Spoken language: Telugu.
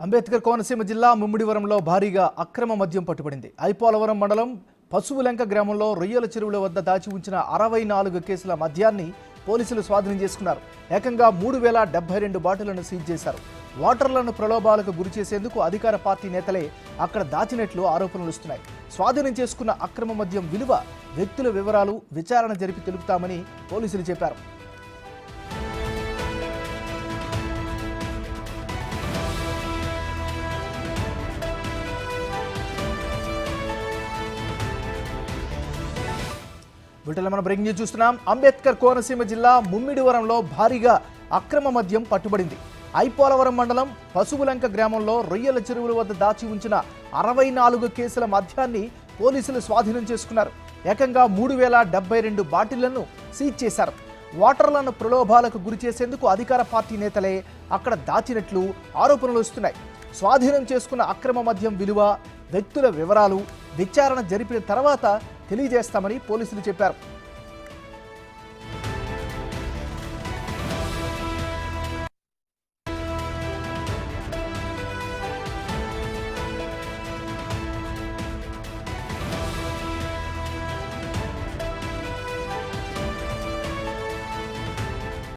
అంబేద్కర్ కోనసీమ జిల్లా ముమ్మిడివరంలో భారీగా అక్రమ మద్యం పట్టుబడింది. ఐపోలవరం మండలం పశువులంక గ్రామంలో రొయ్యల చెరువుల వద్ద దాచి ఉంచిన 64 కేసుల మద్యాన్ని పోలీసులు స్వాధీనం చేసుకున్నారు. ఏకంగా 3072 బాటిళ్లను సీజ్ చేశారు. వాటర్లను ప్రలోభాలకు గురి చేసేందుకు అధికార పార్టీ నేతలే అక్కడ దాచినట్లు ఆరోపణలు వస్తున్నాయి. స్వాధీనం చేసుకున్న అక్రమ మద్యం విలువ, వ్యక్తుల వివరాలు విచారణ జరిపి తెలుపుతామని పోలీసులు చెప్పారు. వీటిలో మనం బ్రేకింగ్ న్యూస్ చూస్తున్నాం. అంబేద్కర్ కోనసీమ జిల్లా ముమ్మిడివరంలో భారీగా అక్రమ మద్యం పట్టుబడింది. ఐపోలవరం మండలం పశువులంక గ్రామంలో రొయ్యల చెరువుల వద్ద దాచి ఉంచిన 64 కేసుల మద్యాన్ని పోలీసులు స్వాధీనం చేసుకున్నారు. ఏకంగా 3072 బాటిళ్లను సీజ్ చేశారు. వాటర్లను ప్రలోభాలకు గురి చేసేందుకు అధికార పార్టీ నేతలే అక్కడ దాచినట్లు ఆరోపణలు వస్తున్నాయి. స్వాధీనం చేసుకున్న అక్రమ మద్యం విలువ, వ్యక్తుల వివరాలు విచారణ జరిపిన తర్వాత తెలియజేస్తామని పోలీసులు చెప్పారు.